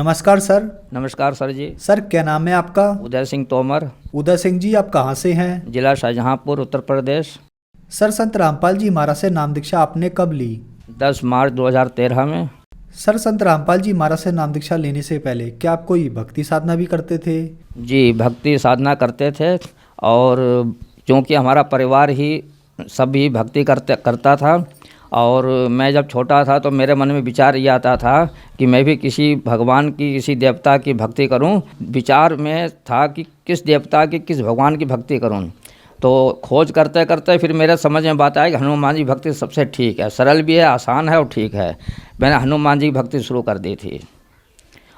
नमस्कार सर। नमस्कार सर जी। सर क्या नाम है आपका? उदय सिंह तोमर। उदय सिंह जी, आप कहाँ से हैं? जिला शाहजहाँपुर, उत्तर प्रदेश। सर संत रामपाल जी महाराज से नाम दीक्षा आपने कब ली? 10 मार्च 2013 में। सर संत रामपाल जी महाराज से नाम दीक्षा लेने से पहले क्या आप कोई भक्ति साधना भी करते थे? जी, भक्ति साधना करते थे। और क्योंकि हमारा परिवार ही सभी भक्ति करता था, और मैं जब छोटा था तो मेरे मन में विचार ये आता था कि मैं भी किसी भगवान की, किसी देवता की भक्ति करूं। विचार में था कि किस देवता की, किस भगवान की भक्ति करूं। तो खोज करते करते फिर मेरे समझ में बात आई कि हनुमान जी भक्ति सबसे ठीक है, सरल भी है, आसान है और ठीक है। मैंने हनुमान जी की भक्ति शुरू कर दी थी।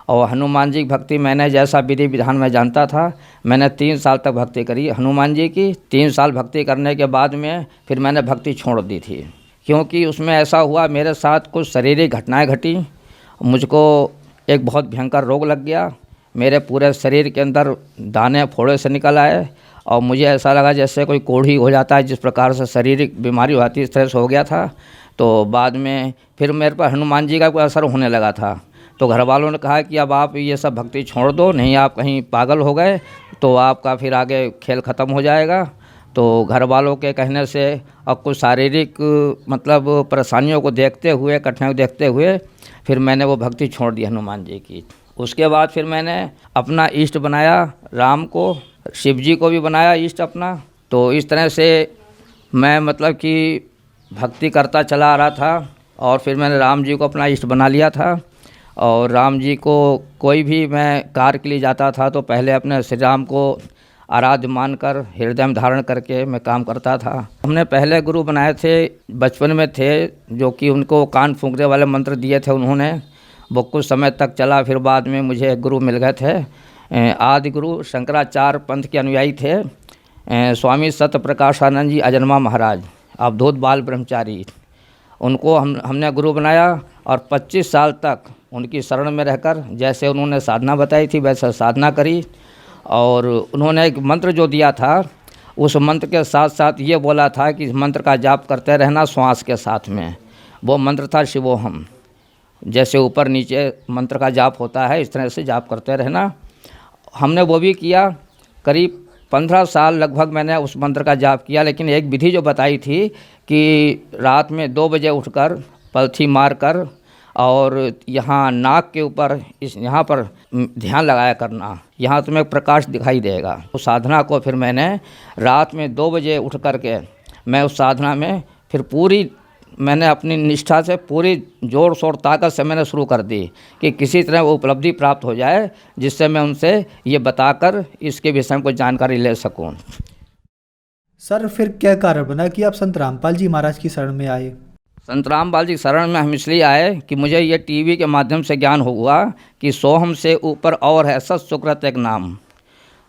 और हनुमान जी की भक्ति मैंने जैसा विधि विधान में जानता था, मैंने 3 साल तक भक्ति करी हनुमान जी की। 3 साल भक्ति करने के बाद में फिर मैंने भक्ति छोड़ दी थी, क्योंकि उसमें ऐसा हुआ मेरे साथ कुछ शारीरिक घटनाएं घटी। मुझको एक बहुत भयंकर रोग लग गया, मेरे पूरे शरीर के अंदर दाने फोड़े से निकल आए, और मुझे ऐसा लगा जैसे कोई कोढ़ी हो जाता है, जिस प्रकार से शारीरिक बीमारी होती है इस तरह से हो गया था। तो बाद में फिर मेरे पर हनुमान जी का कोई असर होने लगा था। तो घर वालों ने कहा कि अब आप ये सब भक्ति छोड़ दो, नहीं आप कहीं पागल हो गए तो आपका फिर आगे खेल ख़त्म हो जाएगा। तो घर वालों के कहने से और कुछ शारीरिक मतलब परेशानियों को देखते हुए, कठिनाई को देखते हुए फिर मैंने वो भक्ति छोड़ दी हनुमान जी की। उसके बाद फिर मैंने अपना इष्ट बनाया राम को, शिव जी को भी बनाया इष्ट अपना। तो इस तरह से मैं मतलब कि भक्ति करता चला आ रहा था, और फिर मैंने राम जी को अपना इष्ट बना लिया था। और राम जी को कोई भी मैं कार्य के लिए जाता था तो पहले अपने श्री राम को आराध्य मानकर हृदय में धारण करके मैं काम करता था। हमने पहले गुरु बनाए थे, बचपन में थे, जो कि उनको कान फूंकने वाले मंत्र दिए थे उन्होंने। वो कुछ समय तक चला, फिर बाद में मुझे एक गुरु मिल गए थे। आदि गुरु शंकराचार्य पंथ के अनुयायी थे, स्वामी सत्य प्रकाशानंद जी अजन्मा महाराज, अवधूत बाल ब्रह्मचारी। उनको हमने गुरु बनाया, और 25 साल तक उनकी शरण में रहकर जैसे उन्होंने साधना बताई थी वैसे साधना करी। और उन्होंने एक मंत्र जो दिया था, उस मंत्र के साथ साथ ये बोला था कि इस मंत्र का जाप करते रहना श्वास के साथ में। वो मंत्र था शिवोहम। जैसे ऊपर नीचे मंत्र का जाप होता है, इस तरह से जाप करते रहना। हमने वो भी किया। करीब 15 साल लगभग मैंने उस मंत्र का जाप किया। लेकिन एक विधि जो बताई थी कि रात में 2 बजे उठकर पलथी मारकर और यहाँ नाक के ऊपर यहाँ पर ध्यान लगाया करना, यहाँ तुम्हें प्रकाश दिखाई देगा। उस साधना को फिर मैंने रात में 2 बजे उठ कर के मैं उस साधना में फिर पूरी मैंने अपनी निष्ठा से पूरी जोर शोर ताकत से मैंने शुरू कर दी कि किसी तरह वो उपलब्धि प्राप्त हो जाए, जिससे मैं उनसे ये बताकर इसके विषय में कुछ जानकारी ले सकूं। सर फिर क्या कारण बना कि आप संत रामपाल जी महाराज की शरण में आए? संत रामपाल जी शरण में हम इसलिए आए कि मुझे ये टीवी के माध्यम से ज्ञान हुआ कि सोहम से ऊपर और है सत सुकृत एक नाम।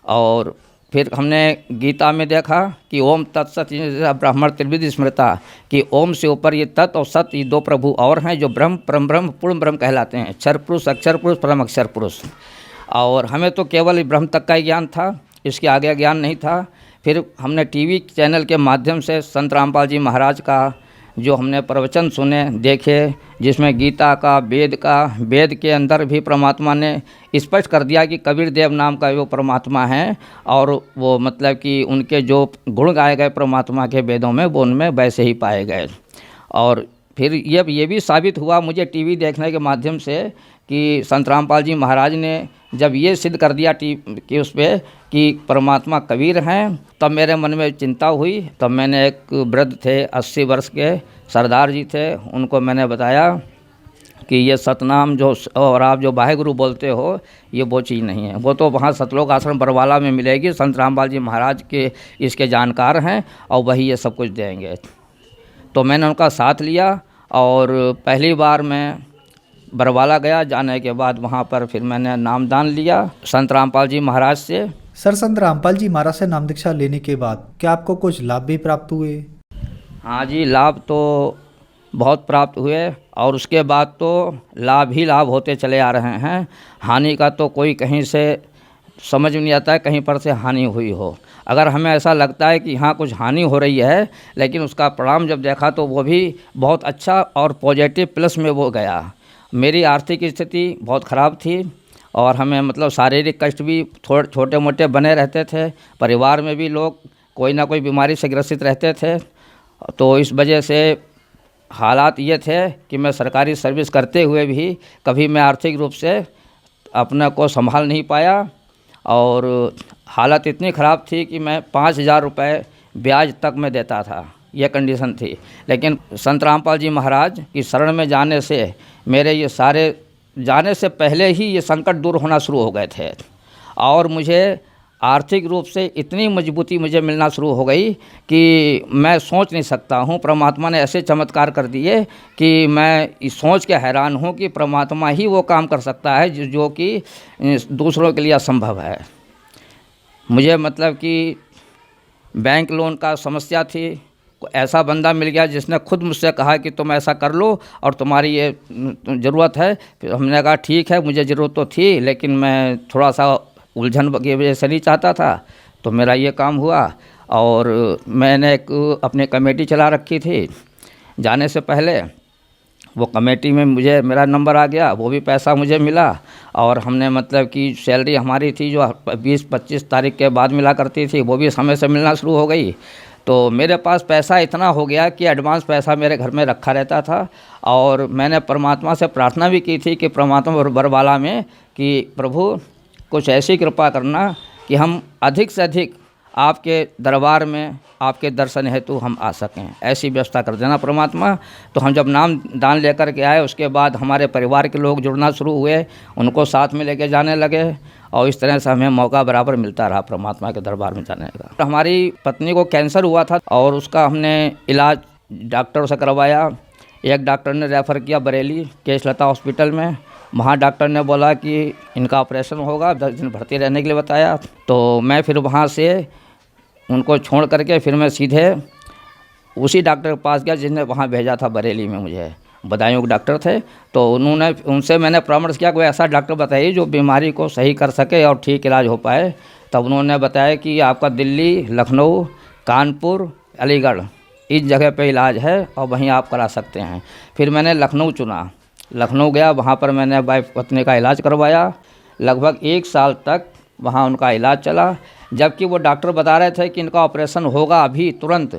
और फिर हमने गीता में देखा कि ओम तत्सत ब्राह्मण त्रिविध स्मृता, कि ओम से ऊपर ये तत् और सत, ये 2 प्रभु और हैं जो ब्रह्म, परम ब्रह्म, पूर्ण ब्रह्म कहलाते हैं। अक्षर पुरुष, अक्षर पुरुष, परम अक्षर पुरुष। और हमें तो केवल ब्रह्म तक का ही ज्ञान था, इसके आगे ज्ञान नहीं था। फिर हमने टीवी चैनल के माध्यम से संत रामपाल जी महाराज का जो हमने प्रवचन सुने, देखे, जिसमें गीता का, वेद के अंदर भी परमात्मा ने स्पष्ट कर दिया कि कबीर देव नाम का वो परमात्मा है, और वो मतलब कि उनके जो गुण गाए गए परमात्मा के वेदों में वो उनमें वैसे ही पाए गए। और फिर ये भी साबित हुआ मुझे टीवी देखने के माध्यम से कि संत रामपाल जी महाराज ने जब ये सिद्ध कर दिया कि उस पर कि परमात्मा कबीर हैं, तब मेरे मन में चिंता हुई। तब मैंने एक वृद्ध थे 80 वर्ष के सरदार जी थे, उनको मैंने बताया कि ये सतनाम जो और आप जो वाहेगुरु बोलते हो, ये वो चीज़ नहीं है। वो तो वहाँ सतलोक आश्रम बरवाला में मिलेगी, संत रामपाल जी महाराज के इसके जानकार हैं और वही ये सब कुछ देंगे। तो मैंने उनका साथ लिया, और पहली बार मैं बरवाला गया। जाने के बाद वहाँ पर फिर मैंने नामदान लिया संत रामपाल जी महाराज से। सर संत रामपाल जी महाराज से नाम दीक्षा लेने के बाद क्या आपको कुछ लाभ भी प्राप्त हुए? हाँ जी, लाभ तो बहुत प्राप्त हुए, और उसके बाद तो लाभ ही लाभ होते चले आ रहे हैं। हानि का तो कोई कहीं से समझ में नहीं आता है, कहीं पर से हानि हुई हो। अगर हमें ऐसा लगता है कि हाँ कुछ हानि हो रही है, लेकिन उसका परिणाम जब देखा तो वो भी बहुत अच्छा और पॉजिटिव प्लस में वो गया। मेरी आर्थिक स्थिति बहुत ख़राब थी, और हमें मतलब शारीरिक कष्ट भी थोड़े छोटे मोटे बने रहते थे। परिवार में भी लोग कोई ना कोई बीमारी से ग्रसित रहते थे। तो इस वजह से हालात ये थे कि मैं सरकारी सर्विस करते हुए भी कभी मैं आर्थिक रूप से अपने को संभाल नहीं पाया और हालत इतनी ख़राब थी कि मैं 5,000 रुपये ब्याज तक मैं देता था, ये कंडीशन थी। लेकिन संत रामपाल जी महाराज की शरण में जाने से मेरे ये सारे जाने से पहले ही ये संकट दूर होना शुरू हो गए थे और मुझे आर्थिक रूप से इतनी मजबूती मुझे मिलना शुरू हो गई कि मैं सोच नहीं सकता हूँ। परमात्मा ने ऐसे चमत्कार कर दिए कि मैं इस सोच के हैरान हूँ कि परमात्मा ही वो काम कर सकता है जो कि दूसरों के लिए असंभव है। मुझे मतलब कि बैंक लोन का समस्या थी, ऐसा बंदा मिल गया जिसने खुद मुझसे कहा कि तुम ऐसा कर लो और तुम्हारी ये ज़रूरत है। फिर हमने कहा ठीक है, मुझे ज़रूरत तो थी लेकिन मैं थोड़ा सा उलझन की वजह से नहीं चाहता था, तो मेरा ये काम हुआ। और मैंने एक अपनी कमेटी चला रखी थी। जाने से पहले वो कमेटी में मुझे मेरा नंबर आ गया, वो भी पैसा मुझे मिला और हमने मतलब कि सैलरी हमारी थी जो 20-25 तारीख के बाद मिला करती थी, वो भी समय से मिलना शुरू हो गई। तो मेरे पास पैसा इतना हो गया कि एडवांस पैसा मेरे घर में रखा रहता था और मैंने परमात्मा से प्रार्थना भी की थी कि परमात्मा बरबाला में कि प्रभु कुछ ऐसी कृपा करना कि हम अधिक से अधिक आपके दरबार में आपके दर्शन हेतु हम आ सकें, ऐसी व्यवस्था कर देना परमात्मा। तो हम जब नाम दान लेकर के आए उसके बाद हमारे परिवार के लोग जुड़ना शुरू हुए, उनको साथ में लेके जाने लगे और इस तरह से हमें मौका बराबर मिलता रहा परमात्मा के दरबार में जाने का। हमारी पत्नी को कैंसर हुआ था और उसका हमने इलाज डॉक्टर से करवाया। एक डॉक्टर ने रेफ़र किया बरेली केश लता हॉस्पिटल में। वहाँ डॉक्टर ने बोला कि इनका ऑपरेशन होगा, 10 दिन भर्ती रहने के लिए बताया। तो मैं फिर वहाँ से उनको छोड़ करके फिर मैं सीधे उसी डॉक्टर के पास गया जिसने वहाँ भेजा था बरेली में मुझे। बदायूं के डॉक्टर थे, तो उनसे मैंने परामर्श किया कोई ऐसा डॉक्टर बताइए जो बीमारी को सही कर सके और ठीक इलाज हो पाए। तब उन्होंने बताया कि आपका दिल्ली, लखनऊ, कानपुर, अलीगढ़ इस जगह पे इलाज है और वहीं आप करा सकते हैं। फिर मैंने लखनऊ चुना। लखनऊ गया, वहाँ पर मैंने वाइफ पत्नी का इलाज करवाया। लगभग 1 साल तक वहाँ उनका इलाज चला, जबकि वो डॉक्टर बता रहे थे कि इनका ऑपरेशन होगा अभी तुरंत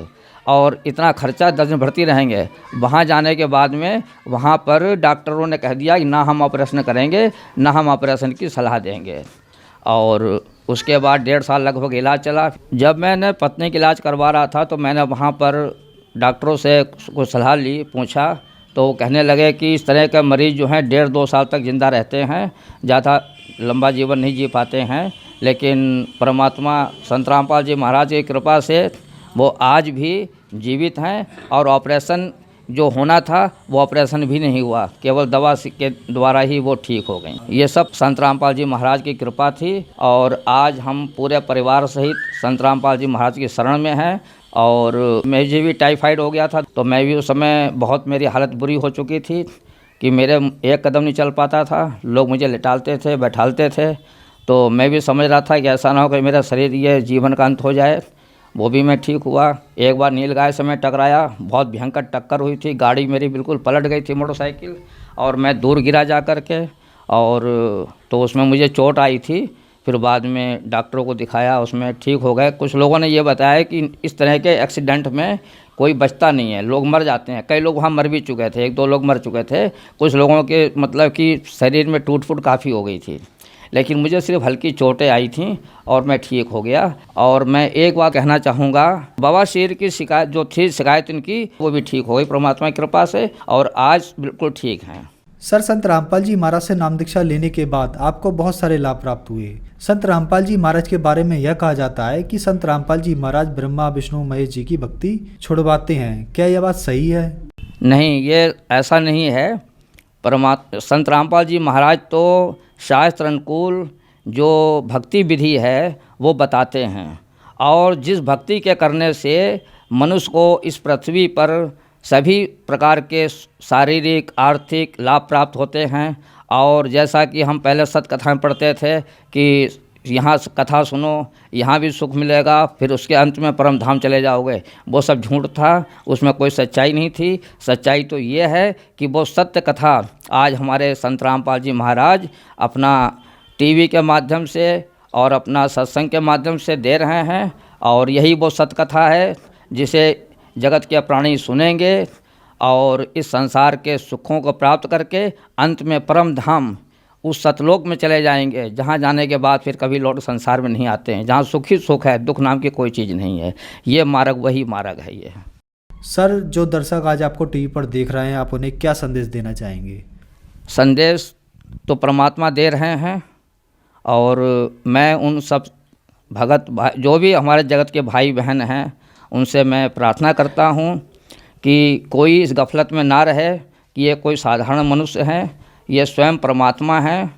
और इतना खर्चा, 10 दिन भर्ती रहेंगे। वहाँ जाने के बाद में वहाँ पर डॉक्टरों ने कह दिया कि ना हम ऑपरेशन करेंगे ना हम ऑपरेशन की सलाह देंगे। और उसके बाद 1.5 साल लगभग इलाज चला। जब मैंने पत्नी का इलाज करवा रहा था तो मैंने वहाँ पर डॉक्टरों से कुछ सलाह ली, पूछा, तो वो कहने लगे कि इस तरह के मरीज़ जो हैं 1.5-2 साल तक ज़िंदा रहते हैं, ज़्यादा लंबा जीवन नहीं जी पाते हैं। लेकिन परमात्मा संत रामपाल जी महाराज की कृपा से वो आज भी जीवित हैं और ऑपरेशन जो होना था वो ऑपरेशन भी नहीं हुआ, केवल दवा के द्वारा ही वो ठीक हो गई। ये सब संत रामपाल जी महाराज की कृपा थी और आज हम पूरे परिवार सहित संत रामपाल जी महाराज की शरण में हैं। और मुझे भी टाइफाइड हो गया था, तो मैं भी उस समय बहुत मेरी हालत बुरी हो चुकी थी कि मेरे एक कदम नहीं चल पाता था, लोग मुझे लिटालते थे, बैठालते थे। तो मैं भी समझ रहा था कि ऐसा ना हो कि मेरा शरीर ये जीवन का अंत हो जाए। वो भी मैं ठीक हुआ। एक बार नीलगाय से मैं टकराया, बहुत भयंकर टक्कर हुई थी, गाड़ी मेरी बिल्कुल पलट गई थी मोटरसाइकिल और मैं दूर गिरा जा कर के, और तो उसमें मुझे चोट आई थी। फिर बाद में डॉक्टरों को दिखाया, उसमें ठीक हो गए। कुछ लोगों ने ये बताया कि इस तरह के एक्सीडेंट में कोई बचता नहीं है, लोग मर जाते हैं। कई लोग वहाँ मर भी चुके थे, 1-2 लोग मर चुके थे। कुछ लोगों के मतलब कि शरीर में टूट फूट काफ़ी हो गई थी, लेकिन मुझे सिर्फ हल्की चोटें आई थीं और मैं ठीक हो गया। और मैं एक बात कहना चाहूँगा, बवासीर की शिकायत जो थी, शिकायत इनकी, वो भी ठीक हो गई परमात्मा की कृपा से और आज बिल्कुल ठीक हैं। सर, संत रामपाल जी महाराज से नाम दीक्षा लेने के बाद आपको बहुत सारे लाभ प्राप्त हुए। संत रामपाल जी महाराज के बारे में यह कहा जाता है कि संत रामपाल जी महाराज ब्रह्मा विष्णु महेश जी की भक्ति छुड़वाते हैं, क्या यह बात सही है? नहीं, ये ऐसा नहीं है। संत रामपाल जी महाराज तो शास्त्र अनुकूल जो भक्ति विधि है वो बताते हैं, और जिस भक्ति के करने से मनुष्य को इस पृथ्वी पर सभी प्रकार के शारीरिक आर्थिक लाभ प्राप्त होते हैं। और जैसा कि हम पहले सत कथाएँ पढ़ते थे कि यहाँ कथा सुनो, यहाँ भी सुख मिलेगा, फिर उसके अंत में परम धाम चले जाओगे, वो सब झूठ था, उसमें कोई सच्चाई नहीं थी। सच्चाई तो ये है कि वो सत्य कथा आज हमारे संत रामपाल जी महाराज अपना टीवी के माध्यम से और अपना सत्संग के माध्यम से दे रहे हैं। और यही वो सतकथा है जिसे जगत के प्राणी सुनेंगे और इस संसार के सुखों को प्राप्त करके अंत में परम धाम उस सतलोक में चले जाएंगे, जहाँ जाने के बाद फिर कभी लौट संसार में नहीं आते हैं, जहाँ सुख ही सुख है, दुख नाम की कोई चीज़ नहीं है। ये मार्ग वही मार्ग है। ये सर, जो दर्शक आज आपको टीवी पर देख रहे हैं, आप उन्हें क्या संदेश देना चाहेंगे? संदेश तो परमात्मा दे रहे हैं और मैं उन सब भगत जो भी हमारे जगत के भाई बहन हैं उनसे मैं प्रार्थना करता हूँ कि कोई इस गफलत में ना रहे कि ये कोई साधारण मनुष्य है, ये स्वयं परमात्मा है,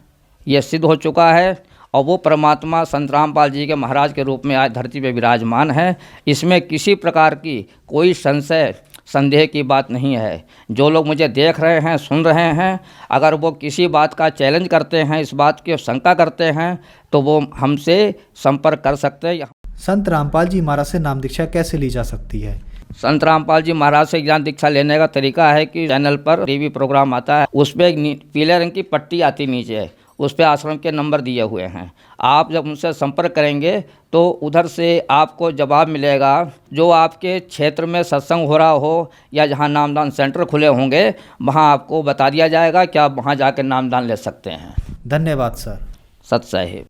ये सिद्ध हो चुका है। और वो परमात्मा संत रामपाल जी के महाराज के रूप में आज धरती पे विराजमान है। इसमें किसी प्रकार की कोई संशय संदेह की बात नहीं है। जो लोग मुझे देख रहे हैं, सुन रहे हैं, अगर वो किसी बात का चैलेंज करते हैं, इस बात की शंका करते हैं, तो वो हमसे संपर्क कर सकते हैं। संत रामपाल जी महाराज से नाम दीक्षा कैसे ली जा सकती है? संत रामपाल जी महाराज से ज्ञान दीक्षा लेने का तरीका है कि चैनल पर टीवी प्रोग्राम आता है, उस पर एक पीले रंग की पट्टी आती नीचे, उस पर आश्रम के नंबर दिए हुए हैं। आप जब उनसे संपर्क करेंगे तो उधर से आपको जवाब मिलेगा। जो आपके क्षेत्र में सत्संग हो रहा हो या जहाँ नामदान सेंटर खुले होंगे, वहाँ आपको बता दिया जाएगा कि आप वहाँ जाकर नामदान ले सकते हैं। धन्यवाद सर। सत साहिब।